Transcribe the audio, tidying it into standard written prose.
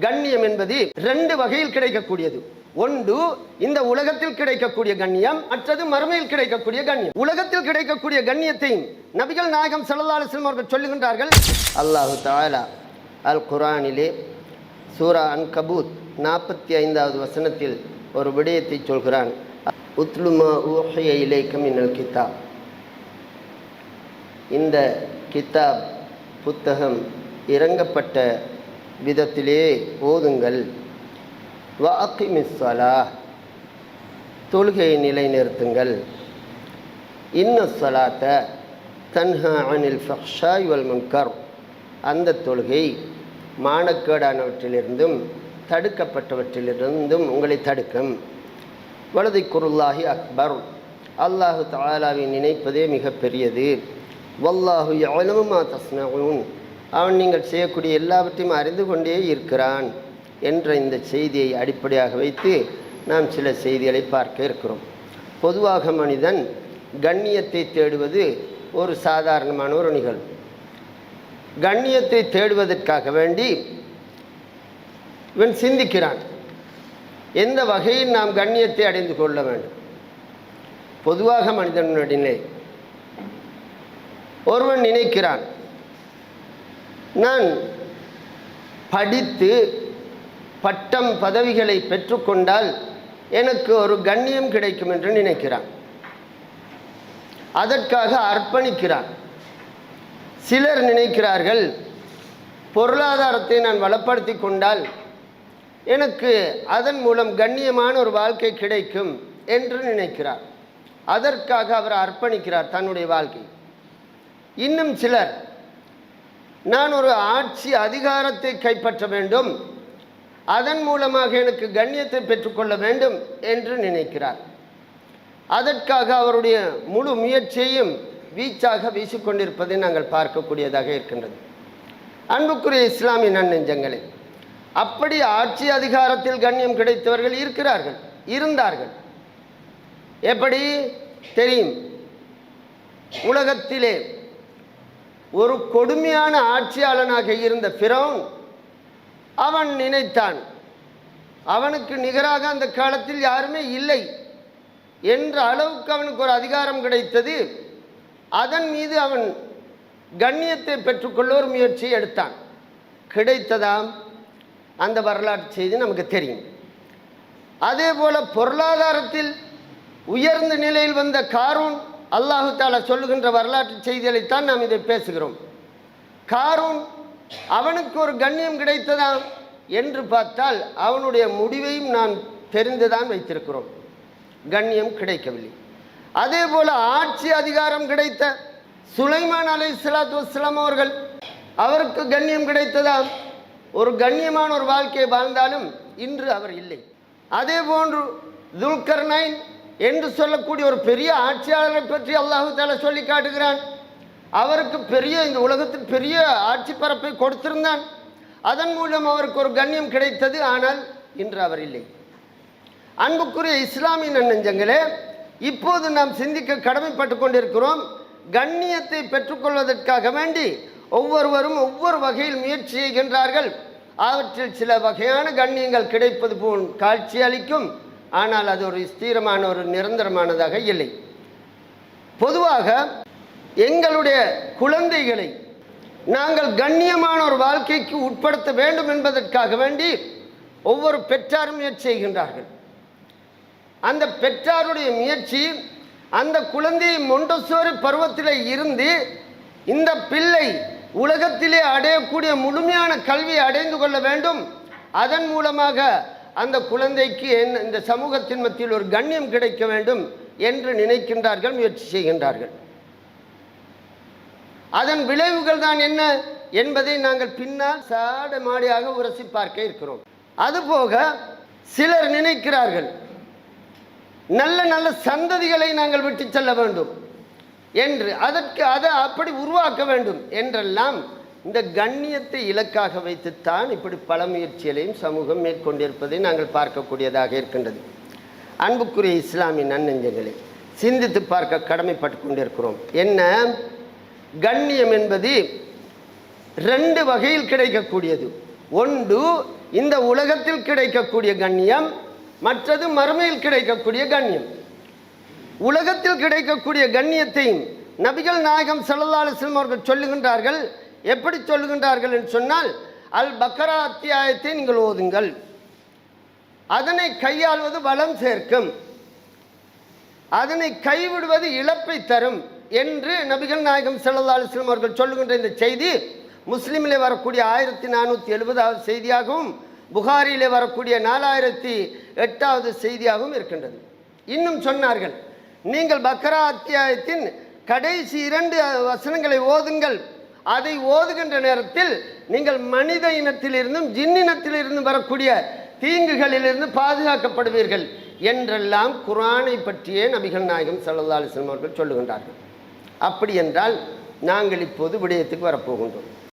கண்ணியம் என்பது ரெண்டு வகையில் கிடைக்கக்கூடியது. ஒன்று இந்த உலகத்தில் கிடைக்கக்கூடிய கண்ணியம், மற்றது மறுமையில் கிடைக்கக்கூடிய கண்ணியம். உலகத்தில் கிடைக்கக்கூடிய கண்ணியத்தையும் நபிகள் நாயகம் ஸல்லல்லாஹு அலைஹி வஸல்லம் அவர்கள் சொல்லுகின்றார்கள். அல்லாஹு தஆலா அல் குர்ஆனிலே சூரா அன்கபூத் 45வது வசனத்தில் ஒரு விடயத்தை சொல்கிறான். உத்லு மா ஊஹிய இலைக மினல் கிதாப். இந்த கிதாப் புத்தகம் இறங்கப்பட்ட விதத்திலே ஓதுங்கள். வஅகிமிஸ் ஸலாஹ், தொழுகையை நிலைநிறுத்துங்கள். இன்ன ஸலாத்த தன்ஹா அனில் ஃபஹ்ஷாய் வல் முன்கர், அந்த தொழுகை மானக்கேடானவற்றிலிருந்தும் தடுக்கப்பட்டவற்றிலிருந்தும் உங்களை தடுக்கும். வலதிக்குருல்லாஹி அக்பர், அல்லாஹு தஆலாவை நினைப்பதே மிக பெரியது. வல்லாஹு யஅலமு மா தஸ்னஊன், அவன் நீங்கள் செய்யக்கூடிய எல்லாவற்றையும் அறிந்து கொண்டே இருக்கிறான் என்ற இந்த செய்தியை அடிப்படையாக வைத்து நாம் சில செய்திகளை பார்க்க இருக்கிறோம். பொதுவாக மனிதன் கண்ணியத்தை தேடுவது ஒரு சாதாரணமான ஒரு நிகழ்வு. கண்ணியத்தை தேடுவதற்காக வேண்டி இவன் சிந்திக்கிறான், எந்த வகையில் நாம் கண்ணியத்தை அடைந்து கொள்ள வேண்டும். பொதுவாக மனிதனுடைய ஒருவன் நினைக்கிறான், நான் படித்து பட்டம் பதவிகளை பெற்றுக்கொண்டால் எனக்கு ஒரு கண்ணியம் கிடைக்கும் என்று நினைக்கிறான். அதற்காக அர்ப்பணிக்கிறான். சிலர் நினைக்கிறார்கள், பொருளாதாரத்தை நான் வளப்படுத்தி கொண்டால் எனக்கு அதன் மூலம் கண்ணியமான ஒரு வாழ்க்கை கிடைக்கும் என்று நினைக்கிறார். அதற்காக அவர் அர்ப்பணிக்கிறார் தன்னுடைய வாழ்க்கை. இன்னும் சிலர், நான் ஒரு ஆட்சி அதிகாரத்தை கைப்பற்ற வேண்டும், அதன் மூலமாக எனக்கு கண்ணியத்தை பெற்றுக்கொள்ள வேண்டும் என்று நினைக்கிறார். அதற்காக அவருடைய முழு முயற்சியையும் வீச்சாக வீசிக்கொண்டிருப்பதை நாங்கள் பார்க்கக்கூடியதாக இருக்கின்றது. அன்புக்குரிய இஸ்லாமிய நன்னெஞ்சங்களே, அப்படி ஆட்சி அதிகாரத்தில் கண்ணியம் கிடைத்தவர்கள் இருந்தார்கள். எப்படி தெரியும்? உலகத்திலே ஒரு கொடுமையான ஆட்சியாளனாக இருந்த ஃபிரௌன், அவன் நினைத்தான் அவனுக்கு நிகராக அந்த காலத்தில் யாருமே இல்லை என்ற அளவுக்கு அவனுக்கு ஒரு அதிகாரம் கிடைத்தது. அதன் மீது அவன் கண்ணியத்தை பெற்றுக்கொள்ள ஒரு முயற்சியை எடுத்தான். கிடைத்ததாம் அந்த வரலாற்று செய்தி நமக்கு தெரியும். அதே போல பொருளாதாரத்தில் உயர்ந்த நிலையில் வந்த காரூன், அல்லாஹு தஆலா சொல்லுகின்ற வரலாற்று செய்திகளைத்தான் நாம் இதை பேசுகிறோம். காரூன், அவனுக்கு ஒரு கண்ணியம் கிடைத்ததா என்று பார்த்தால் அவனுடைய முடிவையும் நாம் தெரிந்துதான் வைத்திருக்கிறோம். கண்ணியம் கிடைக்கவில்லை. அதே போல ஆட்சி அதிகாரம் கிடைத்த சுலைமான் அலைஹிஸ்ஸலாத்து வஸ்ஸலாம் அவர்கள், அவருக்கு கண்ணியம் கிடைத்ததா? ஒரு கண்ணியமான ஒரு வாழ்க்கையை வாழ்ந்தாலும் இன்று அவர் இல்லை. அதே போன்று துல்கர்னைன் என்று சொல்லக்கூடிய ஒரு பெரிய ஆட்சியாளரை பற்றி அல்லாஹு தஆலா சொல்லி காட்டுகிறான். அவருக்கு பெரிய, இந்த உலகத்தில் பெரிய ஆட்சி பரப்பை கொடுத்திருந்தான். அதன் மூலம் அவருக்கு ஒரு கண்ணியம் கிடைத்தது. ஆனால் இன்று அவர் இல்லை. அன்புக்குரிய இஸ்லாமிய நெஞ்சங்களே, இப்போது நாம் சிந்திக்க கடமைப்பட்டு கொண்டிருக்கிறோம். கண்ணியத்தை பெற்றுக்கொள்வதற்காக வேண்டி ஒவ்வொருவரும் ஒவ்வொரு வகையில் முயற்சி செய்கின்றார்கள். அவற்றில் சில வகையான கண்ணியங்கள் கிடைப்பது போல் காட்சி அளிக்கும். ஆனால் அது ஒரு ஸ்திரமான, ஒரு நிரந்தரமானதாக இல்லை. பொதுவாக எங்களுடைய குழந்தைகளை நாங்கள் கண்ணியமான ஒரு வாழ்க்கைக்கு உட்படுத்த வேண்டும் என்பதற்காக வேண்டி ஒவ்வொரு பெற்றாரும் முயற்சி செய்கின்றார்கள். அந்த பெற்றாருடைய முயற்சி, அந்த குழந்தையை மொண்டசோரி பருவத்தில் இருந்து இந்த பிள்ளை உலகத்திலே அடையக்கூடிய முழுமையான கல்வியை அடைந்து கொள்ள வேண்டும், அதன் மூலமாக அந்த குழந்தைக்கு இந்த சமூகத்தின் மத்தியில் ஒரு கண்ணியம் கிடைக்க வேண்டும் என்று நினைக்கின்றார்கள், முயற்சி செய்கின்றார்கள். அதன் விளைவுகள் தான் என்ன என்பதை நாங்கள் பின்னால் சாட மாடியாக உரசி பார்க்க இருக்கிறோம். அதுபோக சிலர் நினைக்கிறார்கள், நல்ல நல்ல சந்ததிகளை நாங்கள் விட்டு செல்ல வேண்டும் என்று, அதை அப்படி உருவாக்க வேண்டும் என்றெல்லாம் இந்த கண்ணியத்தை இலக்காக வைத்துத்தான் இப்படி பல முயற்சிகளையும் சமூகம் மேற்கொண்டிருப்பதை நாங்கள் பார்க்கக்கூடியதாக இருக்கின்றது. அன்புக்குரிய இஸ்லாமிய நன்னெஞ்சங்களே, சிந்தித்து பார்க்க கடமைப்பட்டு கொண்டிருக்கிறோம். என்ன? கண்ணியம் என்பது ரெண்டு வகையில் கிடைக்கக்கூடியது. ஒன்று இந்த உலகத்தில் கிடைக்கக்கூடிய கண்ணியம், மற்றது மறுமையில் கிடைக்கக்கூடிய கண்ணியம். உலகத்தில் கிடைக்கக்கூடிய கண்ணியத்தையும் நபிகள் நாயகம் ஸல்லல்லாஹு அலைஹி வஸல்லம் அவர்கள் சொல்லுகின்றார்கள். எப்படி சொல்லுகின்றார்கள் என்று சொன்னால், அல் பக்ரா அத்தியாயத்தை நீங்கள் ஓதுங்கள், அதனை கையாள்வது வளம் சேர்க்கும், அதனை கைவிடுவது இழப்பை தரும் என்று நபிகள் நாயகம் ஸல்லல்லாஹு அலைஹி வஸல்லம் அவர்கள் சொல்லுகின்ற இந்த செய்தி முஸ்லிமிலே வரக்கூடிய 1470வது செய்தியாகவும் புகாரியிலே வரக்கூடிய 4008வது செய்தியாகவும் இருக்கின்றது. இன்னும் சொன்னார்கள், நீங்கள் பக்ரா அத்தியாயத்தின் கடைசி 2 வசனங்களை ஓதுங்கள், அதை ஓதுகின்ற நேரத்தில் நீங்கள் மனித இனத்திலிருந்தும் ஜின்னினத்திலிருந்தும் வரக்கூடிய தீங்குகளிலிருந்து பாதுகாக்கப்படுவீர்கள் என்றெல்லாம் குர்ஆனை பற்றியே நபிகள் நாயகம் ஸல்லல்லாஹு அலைஹி வஸல்லம் அவர்கள் சொல்லுகின்றார்கள். அப்படி என்றால் நாங்கள் இப்போது விடயத்துக்கு வரப்போகின்றோம்.